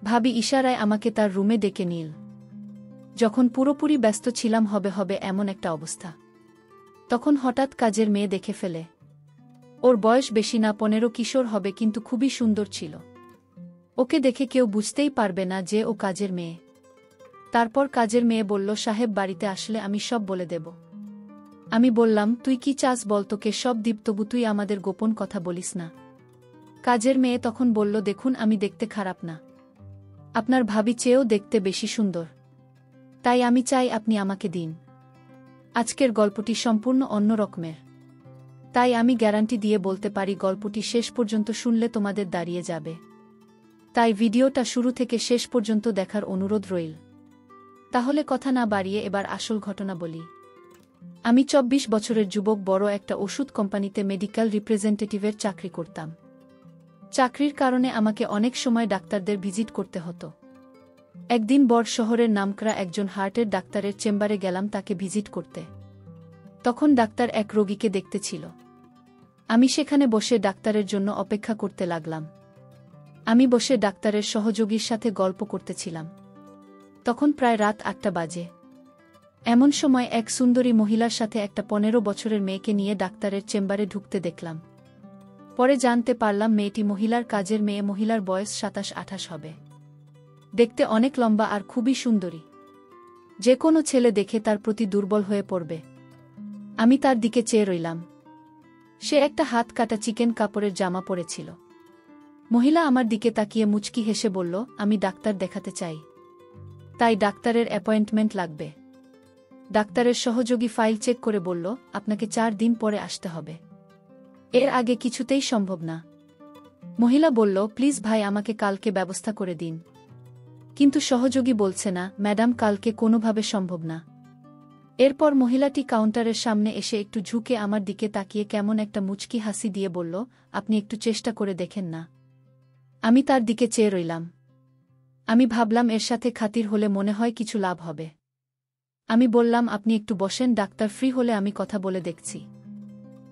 ভাবি ইশারায় আমাকে তার রুমে ডেকে নিল। যখন পুরোপুরি ব্যস্ত ছিলাম হবে এমন একটা অবস্থা, তখন হঠাৎ কাজের মেয়ে দেখে ফেলে। ওর বয়স বেশি না, 15 কিশোর হবে, কিন্তু খুবই সুন্দর ছিল। ওকে দেখে কেউ বুঝতেই পারবে না যে ও কাজের মেয়ে। তারপর কাজের মেয়ে বলল, সাহেব বাড়িতে আসলে আমি সব বলে দেব। আমি বললাম, তুই কি চাস বল, তোকে সব দিব, তবু তুই আমাদের গোপন কথা বলিস না। কাজের মেয়ে তখন বলল, দেখুন আমি দেখতে খারাপ না, আপনার ভাবি চেয়েও দেখতে বেশি সুন্দর, তাই আমি চাই আপনি আমাকে দিন। আজকের গল্পটি সম্পূর্ণ অন্য রকমের, তাই আমি গ্যারান্টি দিয়ে বলতে পারি গল্পটি শেষ পর্যন্ত শুনলে তোমাদের দাঁড়িয়ে যাবে। তাই ভিডিওটা শুরু থেকে শেষ পর্যন্ত দেখার অনুরোধ রইল। তাহলে কথা না বাড়িয়ে এবার আসল ঘটনা বলি। আমি 24 বছরের যুবক, বড় একটা ওষুধ কোম্পানিতে মেডিকেল রিপ্রেজেন্টেটিভের চাকরি করতাম। চাকরির কারণে আমাকে অনেক সময় ডাক্তারদের ভিজিট করতে হতো। একদিন বড় শহরের নামকরা একজন হার্টের ডাক্তারের চেম্বারে গেলাম তাকে ভিজিট করতে। তখন ডাক্তার এক রোগীকে দেখতে ছিল। আমি সেখানে বসে ডাক্তারের জন্য অপেক্ষা করতে লাগলাম। আমি বসে ডাক্তারের সহযোগীর সাথে গল্প করতেছিলাম। তখন প্রায় রাত 8টা বাজে। এমন সময় এক সুন্দরী মহিলার সাথে একটা 15 বছরের মেয়েকে নিয়ে ডাক্তারের চেম্বারে ঢুকতে দেখলাম। পরে জানতে পারলাম মেয়েটি মহিলার কাজের মেয়ে, মহিলার বয়স 27-28 হবে। দেখতে অনেক লম্বা আর খুবই সুন্দরী, যে কোনো ছেলে দেখে তার প্রতি দুর্বল হয়ে পড়বে। আমি তার দিকে চেয়ে রইলাম। সে একটা হাত কাটা চিকেন কাপড়ের জামা পরেছিল। মহিলা আমার দিকে তাকিয়ে মুচকি হেসে বলল, আমি ডাক্তার দেখাতে চাই, তাই ডাক্তারের অ্যাপয়েন্টমেন্ট লাগবে। ডাক্তারের সহযোগী ফাইল চেক করে বলল, আপনাকে 4 দিন পরে আসতে হবে, এর আগে কিছুতেই সম্ভব না। মহিলা বলল, প্লিজ ভাই, আমাকে কালকে ব্যবস্থা করে দিন। কিন্তু সহযোগী বলছে, না ম্যাডাম, কালকে কোনোভাবে সম্ভব না। এরপর মহিলাটি কাউন্টারের সামনে এসে একটু ঝুঁকে আমার দিকে তাকিয়ে কেমন একটা মুচকি হাসি দিয়ে বলল, আপনি একটু চেষ্টা করে দেখেন না। আমি তার দিকে চেয়ে রইলাম। আমি ভাবলাম এর সাথে খাতির হলে মনে হয় কিছু লাভ হবে। আমি বললাম, আপনি একটু বসেন, ডাক্তার ফ্রি হলে আমি কথা বলে দেখছি।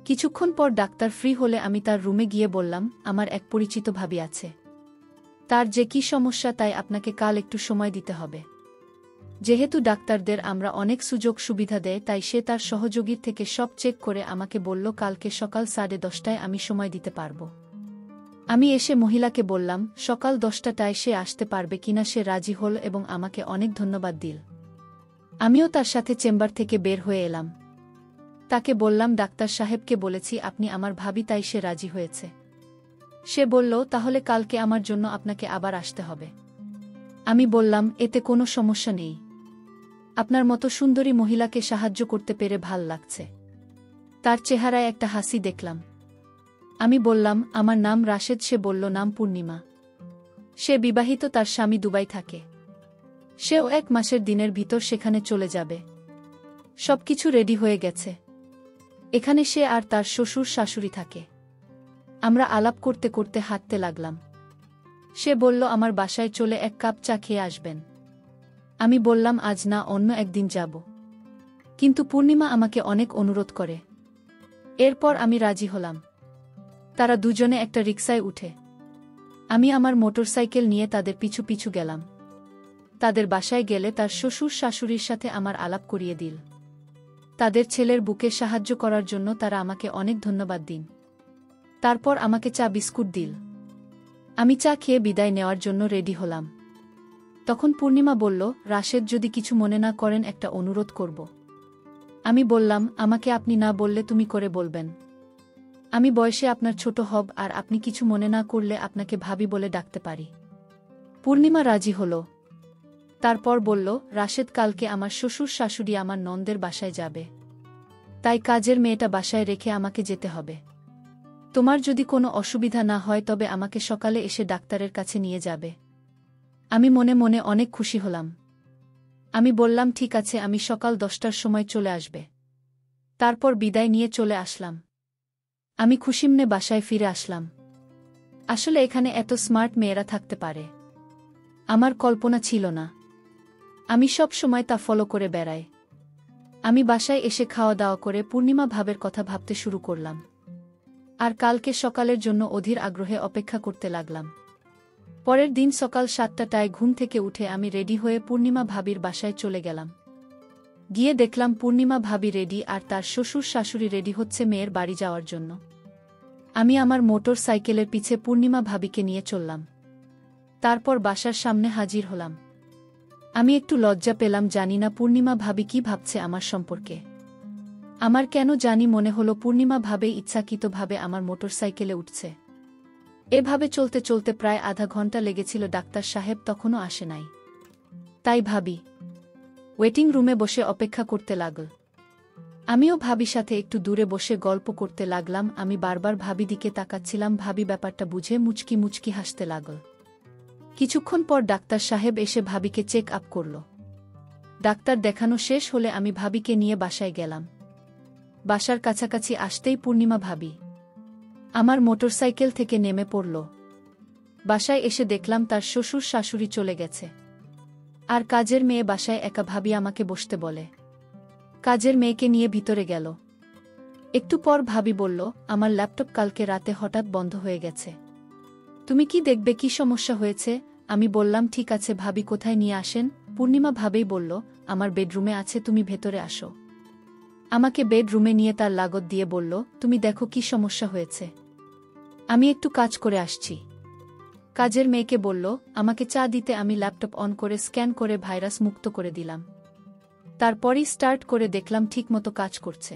কিছুক্ষণ পর ডাক্তার ফ্রি হলে আমি তার রুমে গিয়ে বললাম, আমার এক পরিচিত ভাবি আছে, তার যে কি সমস্যা, তাই আপনাকে কাল একটু সময় দিতে হবে। যেহেতু ডাক্তারদের আমরা অনেক সুযোগ সুবিধা দেয়, তাই সে তার সহযোগীর থেকে সব চেক করে আমাকে বলল, কালকে সকাল 10:30টায় আমি সময় দিতে পারব। আমি এসে মহিলাকে বললাম সকাল 10টায় সে আসতে পারবে কিনা। সে রাজি হল এবং আমাকে অনেক ধন্যবাদ দিল। আমিও তার সাথে চেম্বার থেকে বের হয়ে এলাম। তাকে বললাম, ডাক্তার সাহেবকে বলেছি আপনি আমার ভাবি, তাই সে রাজি হয়েছে। সে বলল, তাহলে কালকে আমার জন্য আপনাকে আবার আসতে হবে। আমি বললাম, এতে কোনো সমস্যা নেই, আপনার মতো সুন্দরী মহিলাকে সাহায্য করতে পেরে ভাল লাগছে। তার চেহারায় একটা হাসি দেখলাম। আমি বললাম, আমার নাম রাশেদ। সে বলল, নাম পূর্ণিমা। সে বিবাহিত, তার স্বামী দুবাই থাকে। সেও 1 মাসের দিনের ভিতর সেখানে চলে যাবে। সবকিছু রেডি হয়ে গেছে। এখানে সে আর তার শ্বশুর শাশুড়ি থাকে। আমরা আলাপ করতে করতে হাঁটতে লাগলাম। সে বলল, আমার বাসায় চলে 1 কাপ চা খেয়ে আসবেন। আমি বললাম, আজ না, অন্য একদিন যাব। কিন্তু পূর্ণিমা আমাকে অনেক অনুরোধ করে। এরপর আমি রাজি হলাম। তারা দুজনে একটা রিকশায় উঠে আমি আমার মোটরসাইকেল নিয়ে তাদের পিছু পিছু গেলাম। তাদের বাসায় গেলে তার শ্বশুর শাশুড়ির সাথে আমার আলাপ করিয়ে দিল। তাদের ছেলের বুকে সাহায্য করার জন্য তারা আমাকে অনেক ধন্যবাদ দিন। তারপর আমাকে চা বিস্কুট দিল। আমি চা খেয়ে বিদায় নেওয়ার জন্য রেডি হলাম। তখন পূর্ণিমা বলল, রাশেদ, যদি কিছু মনে না করেন একটা অনুরোধ করব। আমি বললাম, আমাকে আপনি না বললে তুমি করে বলবেন। আমি বয়সে আপনার ছোট হব, আর আপনি কিছু মনে না করলে আপনাকে ভাবি বলে ডাকতে পারি। পূর্ণিমা রাজি হল। তারপর বলল, রাশেদ, কালকে আমার শ্বশুর শাশুড়ি আমার ননদের বাসায় যাবে, তাই কাজের মেয়েটা বাসায় রেখে আমাকে যেতে হবে। তোমার যদি কোনো অসুবিধা না হয় তবে আমাকে সকালে এসে ডাক্তারের কাছে নিয়ে যাবে। আমি মনে মনে অনেক খুশি হলাম। আমি বললাম, ঠিক আছে, আমি সকাল 10টার সময় চলে আসবে। তারপর বিদায় নিয়ে চলে আসলাম। আমি খুশিমনে বাসায় ফিরে আসলাম। আসলে এখানে এত স্মার্ট মেয়েরা থাকতে পারে আমার কল্পনা ছিল না। আমি সব সময় তা ফলো করে বেড়াই। আমি বাসায় এসে খাওয়া দাওয়া করে পূর্ণিমা ভাবের কথা ভাবতে শুরু করলাম, আর কালকে সকালের জন্য অধীর আগ্রহে অপেক্ষা করতে লাগলাম। পরের দিন সকাল 7টায় ঘুম থেকে উঠে আমি রেডি হয়ে পূর্ণিমা ভাবির বাসায় চলে গেলাম। গিয়ে দেখলাম পূর্ণিমা ভাবি রেডি আর তার শ্বশুর শাশুড়ি রেডি হচ্ছে মেয়ের বাড়ি যাওয়ার জন্য। আমি আমার মোটর সাইকেলের পিছে পূর্ণিমা ভাবিকে নিয়ে চললাম। তারপর বাসার সামনে হাজির হলাম। আমি একটু লজ্জা পেলাম, জানি না পূর্ণিমা ভাবি কি ভাবছে আমার সম্পর্কে। আমার কেন জানি মনে হলো পূর্ণিমা ভাবে ইচ্ছাকৃতভাবে আমার মোটর সাইকেলে উঠছে। এভাবে চলতে চলতে প্রায় আধা ঘন্টা লেগেছিল, ডাক্তার সাহেব তখনও আসে নাই। তাই ভাবি ওয়েটিং রুমে বসে অপেক্ষা করতে লাগল। আমিও ভাবির সাথে একটু দূরে বসে গল্প করতে লাগলাম। আমি বারবার ভাবি দিকে তাকাচ্ছিলাম। ভাবি ব্যাপারটা বুঝে মুচকি মুচকি হাসতে লাগল। কিছুক্ষণ পর ডাক্তার সাহেব এসে ভাবিকে চেক আপ করল। ডাক্তার দেখানো শেষ হলে আমি ভাবিকে নিয়ে বাসায় গেলাম। বাসার কাছাকাছি আসতেই পূর্ণিমা ভাবি আমার মোটরসাইকেল থেকে নেমে পড়ল। বাসায় এসে দেখলাম তার শ্বশুর শাশুড়ি চলে গেছে, আর কাজের মেয়ে বাসায় একা। ভাবি আমাকে বসতে বলে, কাজের মেয়েকে নিয়ে ভিতরে গেল। একটু পর ভাবি বলল, আমার ল্যাপটপ কালকে রাতে হঠাৎ বন্ধ হয়ে গেছে, তুমি কি দেখবে কি সমস্যা হয়েছে? আমি বললাম ঠিক আছে ভাবি, কোথায় নিয়ে আসেন? পূর্ণিমা ভাবেই বলল, আমার বেডরুমে আছে, তুমি ভেতরে আসো। আমাকে বেডরুমে নিয়ে তার লাগত দিয়ে বলল, তুমি দেখো কি সমস্যা হয়েছে, আমি একটু কাজ করে আসছি। কাজের মেয়েকে বলল, আমাকে চা দিতে। আমি ল্যাপটপ অন করে স্ক্যান করে ভাইরাস মুক্ত করে দিলাম। তারপরই স্টার্ট করে দেখলাম ঠিকমতো কাজ করছে।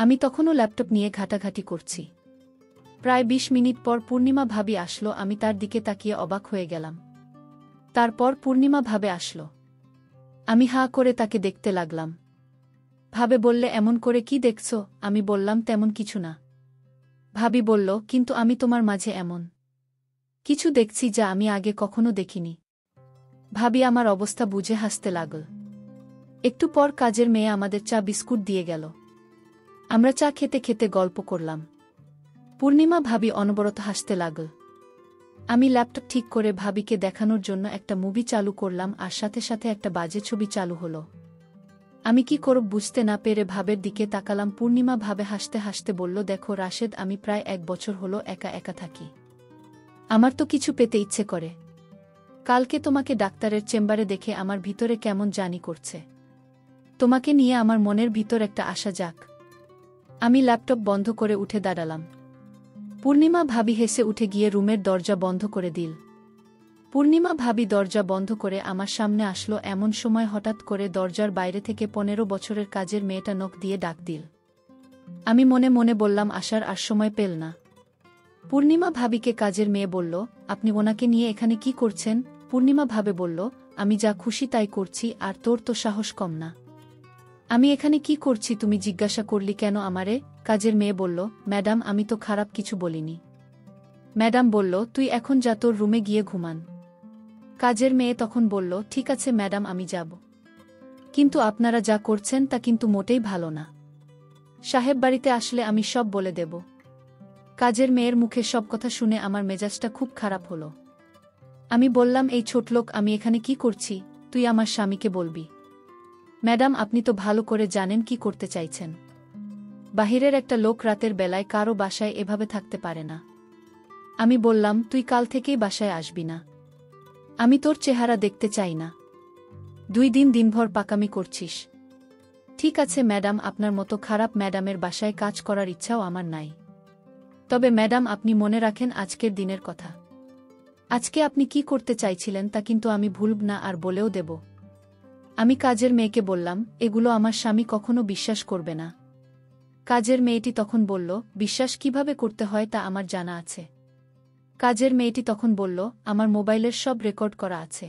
আমি তখনও ল্যাপটপ নিয়ে ঘাটাঘাটি করছি। প্রায় 20 মিনিট পর পূর্ণিমা ভাবি আসলো। আমি তার দিকে তাকিয়ে অবাক হয়ে গেলাম। তারপর পূর্ণিমা ভাবে আসলো। আমি হাঁ করে তাকে দেখতে লাগলাম। ভাবে বললে, এমন করে কি দেখছো? আমি বললাম, তেমন কিছু না। ভাবি বলল, কিন্তু আমি তোমার মাঝে এমন কিছু দেখছি যা আমি আগে কখনো দেখিনি। ভাবি আমার অবস্থা বুঝে হাসতে লাগল। একটু পর কাজের মেয়ে আমাদের চা বিস্কুট দিয়ে গেল। আমরা চা খেতে খেতে গল্প করলাম। পূর্ণিমা ভাবি অনবরত হাসতে লাগল। আমি ল্যাপটপ ঠিক করে ভাবিকে দেখানোর জন্য একটা মুভি চালু করলাম, আর সাথে সাথে একটা বাজে ছবি চালু হলো। আমি কি করব বুঝতে না পেরে ভাবের দিকে তাকালাম। পূর্ণিমা ভাবে হাসতে হাসতে বলল, দেখো রাশেদ, আমি প্রায় 1 বছর হলো একা একা থাকি। আমার তো কিছু পেতে ইচ্ছে করে। কালকে তোমাকে ডাক্তারের চেম্বারে দেখে আমার ভিতরে কেমন জানি করছে। তোমাকে নিয়ে আমার মনের ভিতর একটা আশা যাক। আমি ল্যাপটপ বন্ধ করে উঠে দাঁড়ালাম। পূর্ণিমা ভাবি হেসে উঠে গিয়ে রুমের দরজা বন্ধ করে দিল। পূর্ণিমা ভাবি দরজা বন্ধ করে আমার সামনে আসলো। এমন সময় হঠাৎ করে দরজার বাইরে থেকে 15 বছরের কাজের মেয়েটা নখ দিয়ে ডাক দিল। আমি মনে মনে বললাম, আসার আর সময় পেল না। পূর্ণিমা ভাবিকে কাজের মেয়ে বলল, আপনি ওনাকে নিয়ে এখানে কি করছেন? পূর্ণিমা ভাবে বলল, আমি যা খুশি তাই করছি, আর তোর তো সাহস কম না। আমি এখানে কি করছি তুমি জিজ্ঞাসা করলি কেন আমারে? কাজের মেয়ে বলল, ম্যাডাম আমি তো খারাপ কিছু বলিনি। ম্যাডাম বলল, তুই এখন যা, তোর রুমে গিয়ে ঘুমান। কাজের মেয়ে তখন বলল, ঠিক আছে ম্যাডাম, আমি যাব। কিন্তু আপনারা যা করছেন তা কিন্তু মোটেই ভালো না। সাহেব বাড়িতে আসলে আমি সব বলে দেব। কাজের মেয়ের মুখে সব কথা শুনে আমার মেজাজটা খুব খারাপ হলো। আমি বললাম, এই ছোটলোক, আমি এখানে কি করছি? তুই আমার স্বামীকে বলবি। ম্যাডাম আপনি তো ভালো করে জানেন কি করতে চাইছেন। বাহিরের একটা লোক রাতের বেলায় কারো বাসায় এভাবে থাকতে পারে না। আমি বললাম, তুই কাল থেকেই বাসায় আসবি না। আমি তোর চেহারা দেখতে চাই না। 2 দিন দিনভর পাকামি করছিস। ঠিক আছে ম্যাডাম, আপনার মতো খারাপ ম্যাডামের বাসায় কাজ করার ইচ্ছাও আমার নাই। তবে ম্যাডাম আপনি মনে রাখেন আজকের দিনের কথা। আজকে আপনি কি করতে চাইছিলেন তা কিন্তু আমি ভুলব না, আর বলেও দেব। আমি কাজের মেয়েকে বললাম, এগুলো আমার স্বামী কখনো বিশ্বাস করবে না। কাজের মেয়েটি তখন বলল, বিশ্বাস কিভাবে করতে হয় তা আমার জানা আছে। কাজের মেয়েটি তখন বলল, আমার মোবাইলের সব রেকর্ড করা আছে।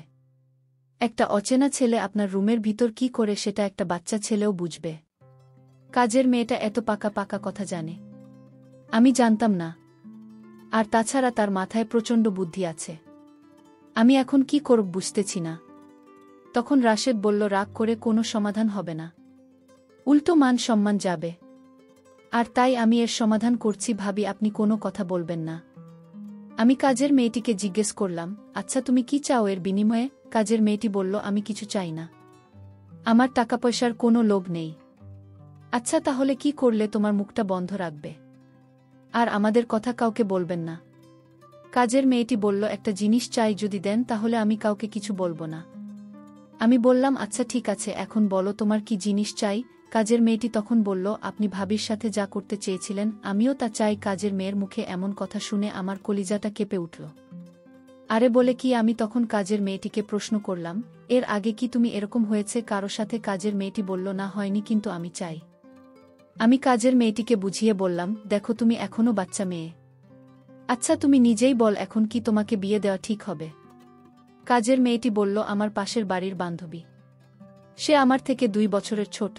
একটা অচেনা ছেলে আপনার রুমের ভিতর কি করে সেটা একটা বাচ্চা ছেলেও বুঝবে। কাজের মেয়েটা এত পাকা পাকা কথা জানে, আমি জানতাম না। আর তাছাড়া তার মাথায় প্রচণ্ড বুদ্ধি আছে। আমি এখন কি করব বুঝতেছি না। তখন রাশেদ বলল, রাগ করে কোনো সমাধান হবে না, উল্টো মান সম্মান যাবে। আর তাই আমি এর সমাধান করছি। ভাবি আপনি কোনো কথা বলবেন না। আমি কাজের মেয়েটিকে জিজ্ঞেস করলাম, আচ্ছা তুমি কি চাও এর বিনিময়ে? কাজের মেয়েটি বলল, আমি কিছু চাই না, আমার টাকা পয়সার কোনো লোভ নেই। আচ্ছা তাহলে কি করলে তোমার মুখটা বন্ধ রাখবে আর আমাদের কথা কাউকে বলবেন না? কাজের মেয়েটি বলল, একটা জিনিস চাই, যদি দেন তাহলে আমি কাউকে কিছু বলবো না। আমি বললাম, আচ্ছা ঠিক আছে, এখন বলো তোমার কি জিনিস চাই। কাজের মেয়েটি তখন বলল, আপনি ভাবির সাথে যা করতে চেয়েছিলেন আমিও তা চাই। কাজের মেয়ের মুখে এমন কথা শুনে আমার কলিজাটা কেঁপে উঠল। আরে বলে কি? আমি তখন কাজের মেয়েটিকে প্রশ্ন করলাম, এর আগে কি তুমি এরকম হয়েছে কারো সাথে? কাজের মেয়েটি বলল, না হয়নি, কিন্তু আমি চাই। আমি কাজের মেয়েটিকে বুঝিয়ে বললাম, দেখো তুমি এখনও বাচ্চা মেয়ে। আচ্ছা তুমি নিজেই বল, এখন কি তোমাকে বিয়ে দেওয়া ঠিক হবে? কাজের মেয়েটি বলল, আমার পাশের বাড়ির বান্ধবী, সে আমার থেকে 2 বছরের ছোট,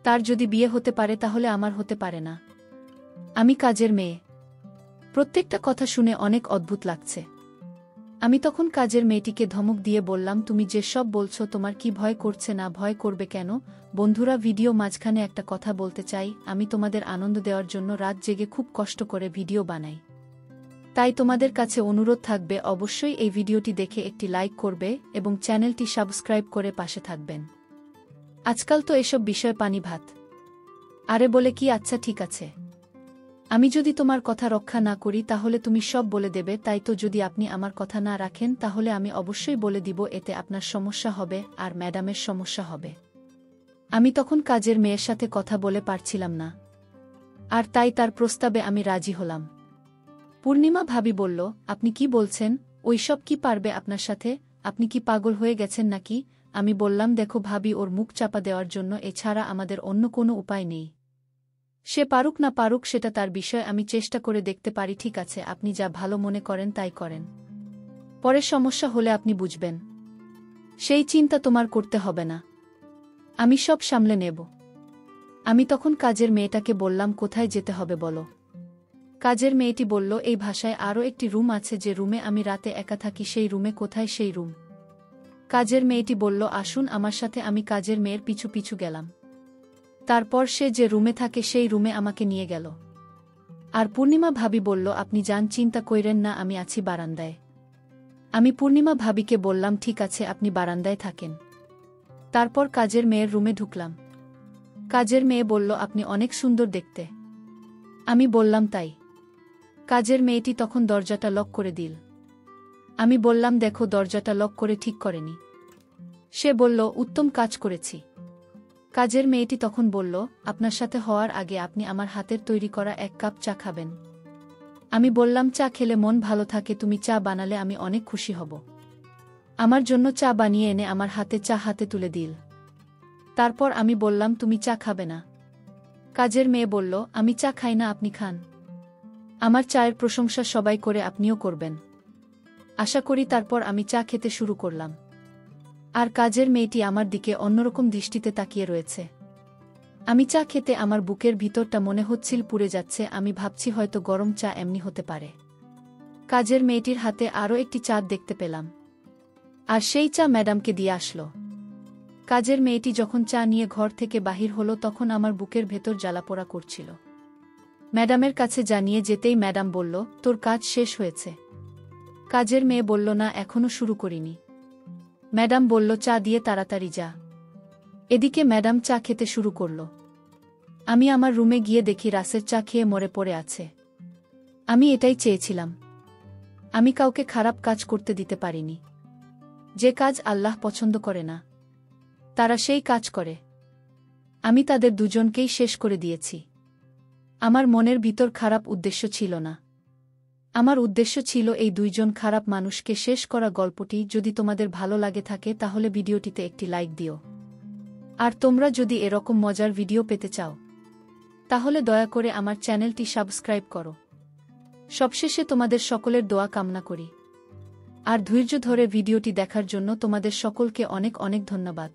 তার যদি বিয়ে হতে পারে তাহলে আমার হতে পারে না। আমি কাজের মেয়ে। প্রত্যেকটা কথা শুনে অনেক অদ্ভুত লাগছে। আমি তখন কাজের মেয়েটিকে ধমক দিয়ে বললাম, তুমি যেসব বলছো তোমার কি ভয় করছে না? ভয় করবে কেন? বন্ধুরা, ভিডিও মাঝখানে একটা কথা বলতে চাই, আমি তোমাদের আনন্দ দেওয়ার জন্য রাত জেগে খুব কষ্ট করে ভিডিও বানাই। তাই তোমাদের কাছে অনুরোধ থাকবে, অবশ্যই এই ভিডিওটি দেখে একটি লাইক করবে এবং চ্যানেলটি সাবস্ক্রাইব করে পাশে থাকবেন। আজকাল তো এসব বিষয় পানি ভাত। আরে বলে কি? আচ্ছা ঠিক আছে, আমি যদি তোমার কথা রক্ষা না করি তাহলে তুমি সব বলে দেবে, তাই তো যদি আপনি আমার কথা না রাখেন তাহলে আমি অবশ্যই বলে দিব, এতে আপনার সমস্যা হবে আর ম্যাডামের সমস্যা হবে। আমি তখন কাজের মেয়ের সাথে কথা বলে পারছিলাম না, আর তাই তার প্রস্তাবে আমি রাজি হলাম। পূর্ণিমা ভাবি বলল, আপনি কি বলছেন? ওইসব কি পারবে আপনার সাথে? আপনি কি পাগল হয়ে গেছেন নাকি? আমি বললাম, দেখো ভাবি, ওর মুখ চাপা দেওয়ার জন্য এছাড়া আমাদের অন্য কোনো উপায় নেই। সে পারুক না পারুক সেটা তার বিষয়, আমি চেষ্টা করে দেখতে পারি। ঠিক আছে, আপনি যা ভালো মনে করেন তাই করেন, পরে সমস্যা হলে আপনি বুঝবেন, সেই চিন্তা তোমার করতে হবে না, আমি সব সামলে নেব। আমি তখন কাজের মেয়েটাকে বললাম, কোথায় যেতে হবে বলো। কাজের মেয়েটি বলল, এই ভাষায় আরও একটি রুম আছে, যে রুমে আমি রাতে একা থাকি সেই রুমে। কোথায় সেই রুম? কাজের মেয়েটি বলল, আসুন আমার সাথে। আমি কাজের মেয়ের পিছু পিছু গেলাম। তারপর সে যে রুমে থাকে সেই রুমে আমাকে নিয়ে গেল। আর পূর্ণিমা ভাবি বলল, আপনি যান, চিন্তা কইরেন না, আমি আছি বারান্দায়। আমি পূর্ণিমা ভাবিকে বললাম, ঠিক আছে, আপনি বারান্দায় থাকেন। তারপর কাজের মেয়ের রুমে ঢুকলাম। কাজের মেয়ে বলল, আপনি অনেক সুন্দর দেখতে। আমি বললাম, তাই? কাজের মেয়েটি তখন দরজাটা লক করে দিল। আমি বললাম, দেখো দরজাটা লক করে ঠিক করেনি। সে বলল, উত্তম কাজ করেছি। কাজের মেয়েটি তখন বলল, আপনার সাথে হওয়ার আগে আপনি আমার হাতের তৈরি করা 1 কাপ চা খাবেন। আমি বললাম, চা খেলে মন ভালো থাকে, তুমি চা বানালে আমি অনেক খুশি হব। আমার জন্য চা বানিয়ে এনে আমার চা হাতে তুলে দিল। তারপর আমি বললাম, তুমি চা খাবে না? কাজের মেয়ে বলল, আমি চা খাই না, আপনি খান। আমার চায়ের প্রশংসা সবাই করে, আপনিও করবেন আশা করি। তারপর আমি চা খেতে শুরু করলাম, আর কাজের মেয়েটি আমার দিকে অন্যরকম দৃষ্টিতে তাকিয়ে রয়েছে। আমি চা খেতে আমার বুকের ভিতরটা মনে হচ্ছিল পুড়ে যাচ্ছে। আমি ভাবছি হয়তো গরম চা এমনি হতে পারে। কাজের মেয়েটির হাতে আরও একটি চা দেখতে পেলাম, আর সেই চা ম্যাডামকে দিয়ে আসলো। কাজের মেয়েটি যখন চা নিয়ে ঘর থেকে বাহির হলো তখন আমার বুকের ভেতর জ্বালাপোড়া করছিল। ম্যাডামের কাছে জানিয়ে যেতেই ম্যাডাম বলল, তোর কাজ শেষ হয়েছে? কাজের মেয়ে বলল, না, এখনো শুরু করিনি। ম্যাডাম বলল, চা দিয়ে তাড়াতাড়ি যা। এদিকে ম্যাডাম চা খেতে শুরু করল। আমি আমার রুমে গিয়ে দেখি রাসের চা খেয়ে মরে পড়ে আছে। আমি এটাই চেয়েছিলাম। আমি কাউকে খারাপ কাজ করতে দিতে পারিনি। যে কাজ আল্লাহ পছন্দ করে না তারা সেই কাজ করে। আমি তাদের দুজনকেই শেষ করে দিয়েছি। আমার মনের ভিতর খারাপ উদ্দেশ্য ছিল না। আমার উদ্দেশ্য ছিল এই 2 জন খারাপ মানুষকে শেষ করা। গল্পটি যদি তোমাদের ভালো লাগে থাকে তাহলে ভিডিওটিতে একটি লাইক দিও। আর তোমরা যদি এরকম মজার ভিডিও পেতে চাও তাহলে দয়া করে আমার চ্যানেলটি সাবস্ক্রাইব করো। সবশেষে তোমাদের সকলের দোয়া কামনা করি। আর ধৈর্য ধরে ভিডিওটি দেখার জন্য তোমাদের সকলকে অনেক অনেক ধন্যবাদ।